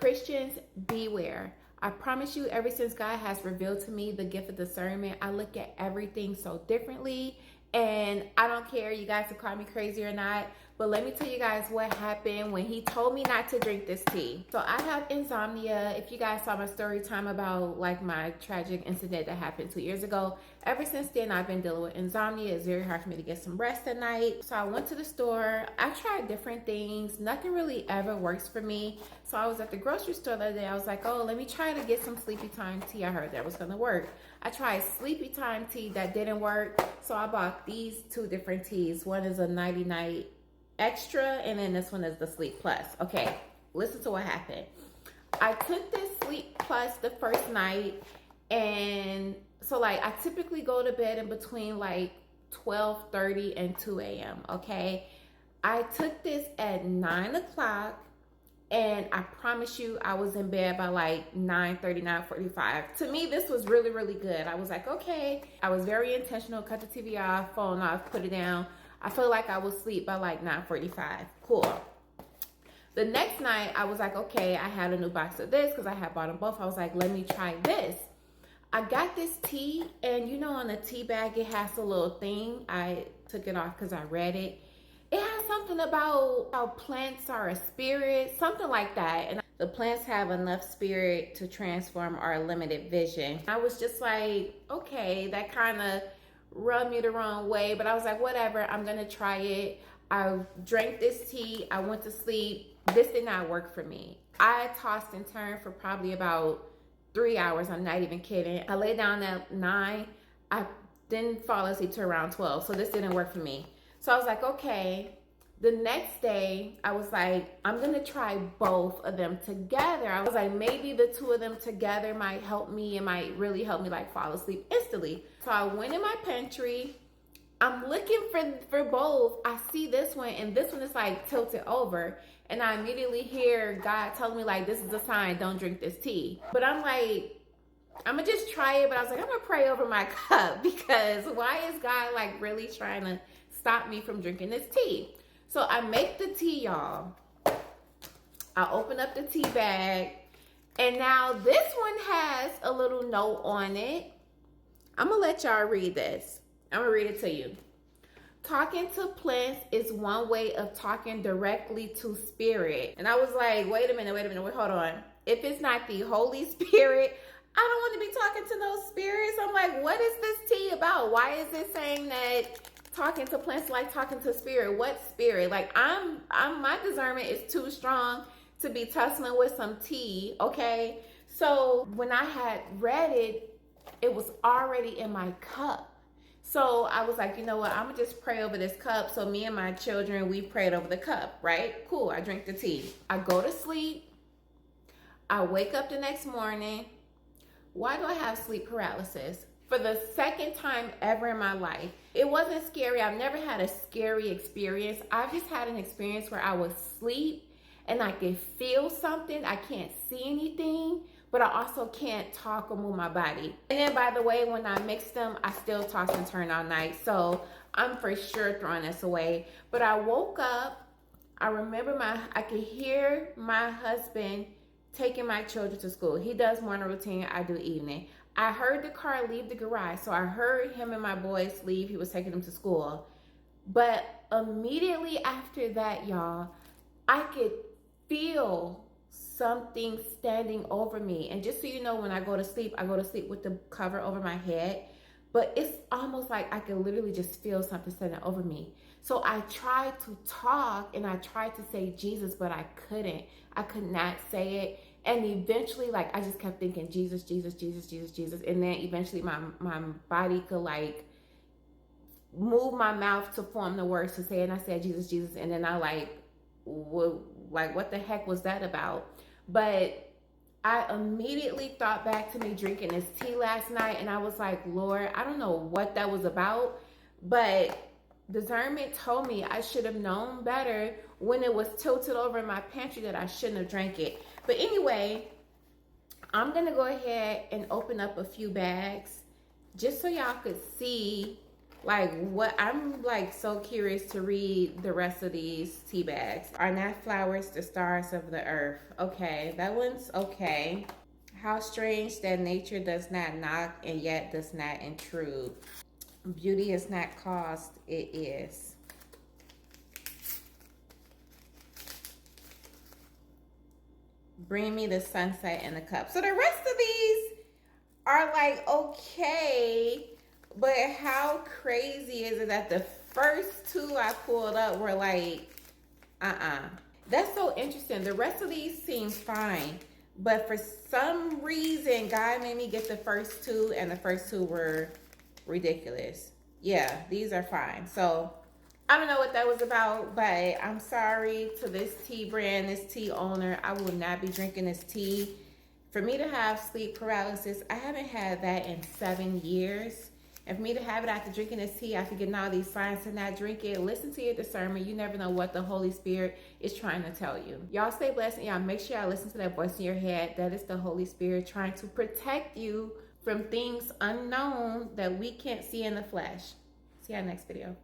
Christians, beware. I promise you, ever since God has revealed to me the gift of discernment, I look at everything so differently. And I don't care, you guys can call me crazy or not, but let me tell you guys what happened when he told me not to drink this tea. So I have insomnia. If you guys saw my story time about like my tragic incident that happened 2 years ago, ever since then I've been dealing with insomnia. It's very hard for me to get some rest at night. So I went to the store. I tried different things. Nothing really ever works for me. So I was at the grocery store the other day. I was like, oh, let me try to get some sleepy time tea. I heard that was gonna work. I tried sleepy time tea, that didn't work. So I bought these two different teas. One is a nighty night extra, and then this one is the Sleep Plus. Okay, listen to what happened. I took this Sleep Plus the first night, and so like I typically go to bed in between like 12:30 and 2 a.m. Okay, I took this at 9 o'clock. And I promise you, I was in bed by like 9:30, 9:45. To me, this was really, really good. I was like, okay. I was very intentional. Cut the TV off, phone off, put it down. I feel like I would sleep by like 9:45. Cool. The next night, I was like, okay, I had a new box of this because I had bought them both. I was like, let me try this. I got this tea, and you know on the tea bag, it has a little thing. I took it off because I read it. It has something about how plants are a spirit, something like that. And the plants have enough spirit to transform our limited vision. I was just like, okay, that kind of rubbed me the wrong way. But I was like, whatever, I'm going to try it. I drank this tea. I went to sleep. This did not work for me. I tossed and turned for probably about 3 hours. I'm not even kidding. I lay down at 9. I didn't fall asleep till around 12. So this didn't work for me. So I was like, okay. The next day, I was like, I'm going to try both of them together. I was like, maybe the two of them together might help me. It might really help me like fall asleep instantly. So I went in my pantry. I'm looking for both. I see this one, and this one is like tilted over. And I immediately hear God telling me like, this is a sign, don't drink this tea. But I'm like, I'm going to just try it. But I was like, I'm going to pray over my cup, because why is God like really trying to stop me from drinking this tea? So I make the tea, y'all. I open up the tea bag, and now this one has a little note on it. I'm gonna let y'all read this. I'm gonna read it to you. Talking to plants is one way of talking directly to spirit. And I was like, wait a minute, hold on. If it's not the Holy Spirit, I don't want to be talking to no spirits. I'm like, what is this tea about? Why is it saying that talking to plants like talking to spirit? What spirit? Like my discernment is too strong to be tussling with some tea, okay? So when I had read it, it was already in my cup. So I was like, you know what? I'm gonna just pray over this cup. So me and my children, we prayed over the cup, right? Cool, I drink the tea. I go to sleep. I wake up the next morning. Why do I have sleep paralysis? For the second time ever in my life. It wasn't scary. I've never had a scary experience. I've just had an experience where I would sleep and I can feel something. I can't see anything, but I also can't talk or move my body. And then, by the way, when I mix them, I still toss and turn all night. So I'm for sure throwing this away. But I woke up. I remember I could hear my husband taking my children to school. He does morning routine. I do evening. I heard the car leave the garage. So I heard him and my boys leave. He was taking them to school. But immediately after that, y'all, I could feel something standing over me. And just so you know, when I go to sleep with the cover over my head. But it's almost like I could literally just feel something standing over me. So I tried to talk and I tried to say Jesus, but I couldn't. I could not say it. And eventually, like, I just kept thinking, Jesus, Jesus, Jesus, Jesus, Jesus. And then eventually my body could, like, move my mouth to form the words to say it. And I said, Jesus, Jesus. And then I, like, what the heck was that about? But I immediately thought back to me drinking this tea last night. And I was like, Lord, I don't know what that was about. But discernment told me I should have known better when it was tilted over in my pantry that I shouldn't have drank it. But anyway, I'm going to go ahead and open up a few bags just so y'all could see Like, what? I'm like so curious to read the rest of these tea bags. Are not flowers the stars of the earth? Okay, that one's okay. How strange that nature does not knock and yet does not intrude. Beauty is not caused, it is. Bring me the sunset in the cup. So the rest of these are like okay, but how crazy is it that the first two I pulled up were like, That's so interesting. The rest of these seem fine, but for some reason, God made me get the first two, and the first two were ridiculous. Yeah, these are fine. So I don't know what that was about, but I'm sorry to this tea brand, this tea owner. I will not be drinking this tea. For me to have sleep paralysis, I haven't had that in 7 years. And for me to have it after drinking this tea, after getting all these signs to not drink it, listen to your discernment. You never know what the Holy Spirit is trying to tell you. Y'all stay blessed, and y'all make sure y'all listen to that voice in your head. That is the Holy Spirit trying to protect you from things unknown that we can't see in the flesh. See y'all next video.